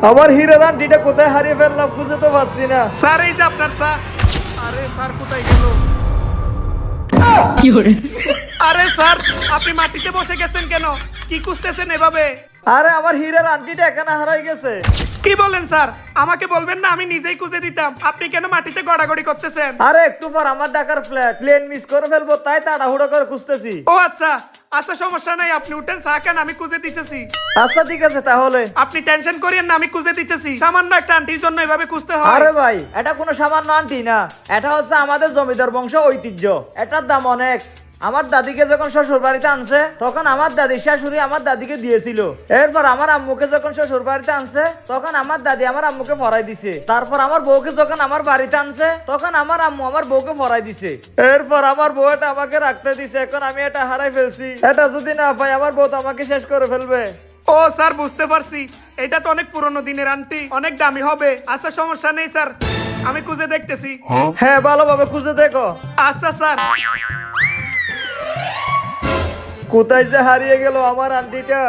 আমার হীরার আন্টিটা কোথায় হারিয়ে ফেললাম বুঝতে তো পারছি না। স্যার এই যে আপনার স্যার। আরে স্যার কোথায় গেল? আরে স্যার আপনি মাটিতে বসে গেছেন কেন? কি খুঁজতেছেন এভাবে? আরে আমার হীরার আন্টিটা এখানে হারাই গেছে। কি বলেন স্যার? আমাকে বলবেন না, আমি নিজেই খুঁজে দিতাম। আপনি কেন মাটিতে গড়াগড়ি করতেছেন? আরে একটু পর আমার ঢাকার প্লেন মিস করে ফেলবো, তাই তাড়াহুড়ো করে খুঁজতেছি। ও আচ্ছা আচ্ছা, সমস্যা নাই, আপনি উঠেন, চা খান, আমি খুঁজে দিতেছি। আচ্ছা ঠিক আছে তাহলে। আপনি টেনশন করিয়েন না, আমি খুঁজে দিতেছি। সামান্য একটা আন্টির জন্য এভাবে খুঁজতে হয়? আরে ভাই এটা কোনো সামান্য আন্টি না, এটা হচ্ছে আমাদের জমিদার বংশ ঐতিহ্য। এটার দাম অনেক। আমার দাদিকে যখন শ্বশুর বাড়িতে আনছে তখন আমার দাদির শাশুড়ি আমার দাদিকে দিয়েছিল। এরপর আমার আম্মুকে যখন শ্বশুর বাড়িতে আনছে তখন আমার দাদি আমার আম্মুকে ফরাই দিছে। তারপর আমার বউকে যখন আমার বাড়িতে আনছে তখন আমার আম্মু আমার বউকে ফরাই দিছে। এরপর আমার বউ এটা আমাকে রাখতে দিছে। এখন আমি এটা হারাই ফেলছি। এটা যদি না পাই আমার বউ তো আমাকে শেষ করে ফেলবে। ও স্যার বুঝতে পারছি, এটা তো অনেক পুরনো দিনের আন্টি, অনেক দামি হবে। আচ্ছা সমস্যা নেই স্যার, আমি খুঁজে দেখতেছি। হ্যাঁ ভালোভাবে খুঁজে দেখো। আচ্ছা স্যার। কোথায় যে হারিয়ে গেল আমার আন্টিটা।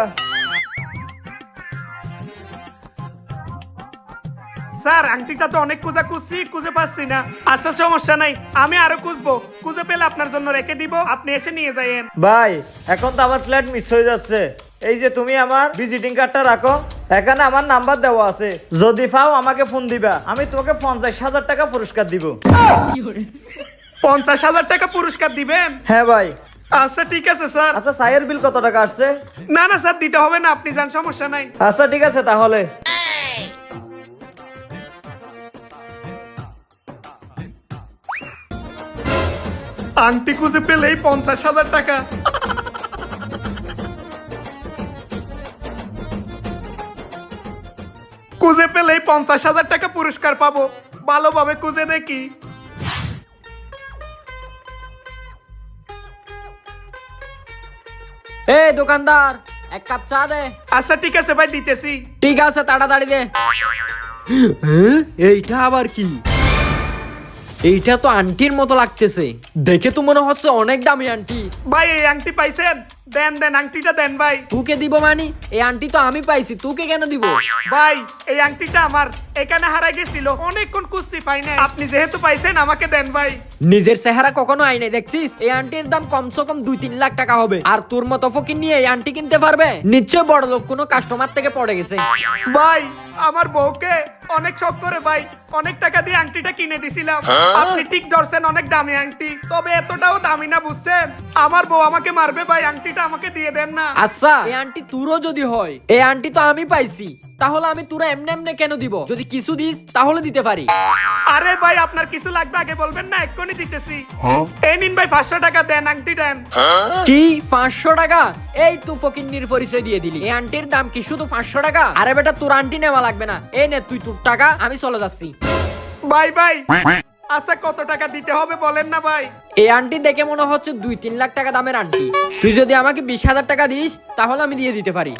স্যার আংটিটা তো অনেক খুঁজছি, খুঁজে পাচ্ছি না। আচ্ছা সমস্যা নাই, আমি আরো খুঁজবো। খুঁজে পেলে আপনার জন্য রেখে দিব, আপনি এসে নিয়ে যাইয়েন। ভাই এখন তো আমার ফ্ল্যাট মিস হয়ে যাচ্ছে। এই যে তুমি আমার ভিজিটিং কার্ডটা রাখো, এখানে আমার নাম্বার দেওয়া আছে। যদি পাও আমাকে ফোন দিবা, আমি তোমাকে 50,000 টাকা পুরস্কার দিব। 50,000 টাকা পুরস্কার দিবেন? হ্যাঁ ভাই। আচ্ছা ঠিক আছে স্যার। আচ্ছা চায়ের বিল কত টাকা আসছে? না না স্যার দিতে হবে না, আপনি যান, সমস্যা নাই। আচ্ছা ঠিক আছে তাহলে। আংটি খুঁজে পেলেই 50,000 টাকা। খুঁজে পেলেই 50,000 টাকা পুরস্কার পাবো। ভালোভাবে খুঁজে দেখি। এই দোকানদার, এক কাপ চা দে। আচ্ছা ঠিক আছে ভাই, দিতেছি। ঠিক আছে তাড়াতাড়ি দে। এইটা আবার কি? এইটা তো আন্টির মতো লাগতেছে, দেখে তো মনে হচ্ছে অনেক দামি আন্টি। ভাই এই আংটি পাইছেন? দেন দেন, আংটিটা দেন ভাই। তোকে দিব মানে? এই আন্টি তো আমি পাইছি, তোকে কেন দিব? ভাই এই আংটিটা আমার এখানে হারাই গেছিল, অনেকক্ষণ খুঁজছি পাই নাই। আপনি যেহেতু পাইছেন আমাকে দেন ভাই। নিজের চেহারা কখনো আই নাই দেখছিস? এই আন্টির দাম কমসে কম 2-3 লাখ টাকা হবে। আর তোর মতো ফকির নিয়ে এই আন্টি কিনতে পারবে? নিশ্চয় বড় লোক কোনো কাস্টমার থেকে পড়ে গেছে। ভাই আমার বউকে অনেক শখ করে ভাই অনেক টাকা দিয়ে আংটিটা কিনে দিছিলাম। আপনি ঠিক ধরছেন, অনেক দামি আংটি, তবে এতটাও দামি না, বুঝছেন? আমার বউ আমাকে মারবে ভাই, আংটিটা আমাকে দিয়ে দেন না। আচ্ছা এই আন্টি তোরও যদি হয়, এই আন্টি তো আমি পাইছি, তাহলে আমি তোরা এমনি এমনি কেন দিব? যদি কিছু দিস তাহলে দিতে পারি। আরে ভাই আপনার কিছু লাগবে আগে বলবেন না, এক্ষুনি দিতেছি। এই নিন ভাই 500 টাকা দেন, আংটি দেন। কি 500 টাকা? এই তো ফকিন্নির পরিচয় দিয়ে দিলি। এই আন্টির দাম কি শুধু 500 টাকা? আরে বেটা তোর আন্টি নেওয়া লাগবে না, এই নে তুই তোর টাকা, আমি চলে যাচ্ছি। ভাই ভাই আচ্ছা কত টাকা দিতে হবে বলেন না ভাই। এই আন্টি দেখে মনে হচ্ছে 2-3 লাখ টাকা দামের আন্টি। তুই যদি আমাকে 20,000 টাকা দিস তাহলে আমি দিয়ে দিতে পারি।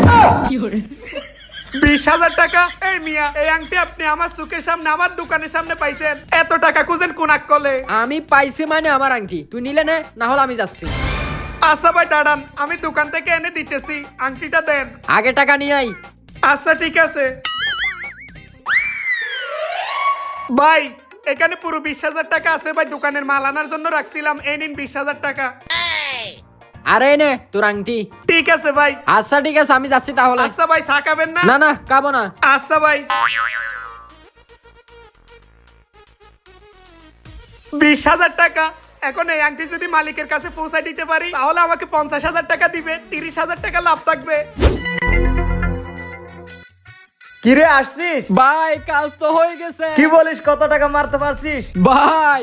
20,000 টাকা? এই মিয়া এই আংটি আপনি আমার চোখের সামনে আমার দোকানের সামনে পাইছেন, এত টাকা খুঁজেন কোন আকলে? আমি পাইছি মানে আমার আংটি তুই নিলে নে, না হলে আমি যাচ্ছি। আচ্ছা ভাই দাঁড়ান, আমি দোকান থেকে এনে দিতেছি, আংটিটা দেন। আগে টাকা নিয়ে আই। আচ্ছা ঠিক আছে ভাই, এখানে পুরো 20,000 টাকা আছে ভাই, দোকানের মাল আনার জন্য রাখছিলাম। এই নিন 20,000 টাকা। আরে নে তোর আংটি। ঠিক আছে ভাই। আচ্ছা ঠিক আছে আমি যাচ্ছি তাহলে। আচ্ছা ভাই চা খাবেন না? না না খাবো না। আচ্ছা ভাই। 20,000 টাকা। এখন এই আংটি যদি মালিকের কাছে পৌঁছায় দিতে পারি তাহলে আমাকে 50,000 টাকা দিবে, 30,000 টাকা লাভ থাকবে। কিরে আসছিস? ভাই কাজ তো হয়ে গেছে। কি বলিস, কত টাকা মারতে পারছিস? ভাই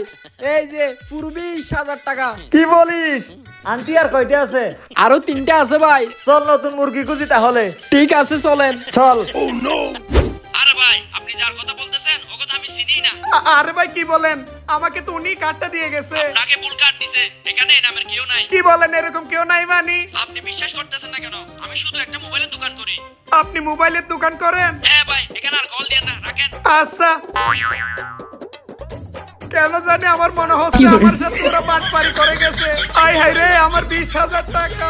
এই যে পুরো 20,000 টাকা। কি বলিস? আন্টি আর কয়টা আছে? আরো 3টা আছে ভাই। চল নতুন মুরগি খুঁজি তাহলে। ঠিক আছে চলেন। চল। আরে ভাই আপনি যার কথা বলতেছেন ও কথা আমি চিনি না। আরে ভাই কি বলেন, আমাকে তো উনি কার্ডটা দিয়ে গেছে। আপনাকে ভুল কার্ড দিছে, এখানে এই নামের কেউ নাই। কি বলেন, এরকম কেউ নাই মানি? আপনি বিশ্বাস করতেছেন না কেন? আমি শুধু একটা মোবাইলের দোকান করি। আপনি মোবাইলের দোকান করেন? হ্যাঁ ভাই, এখানে আর কল দেন না, রাখেন। আচ্ছা। কেন জানি আমার মনে হচ্ছে আমার সাথে ওরা বাটপারি করে গেছে। আয় হায় রে, আমার 20,000 টাকা।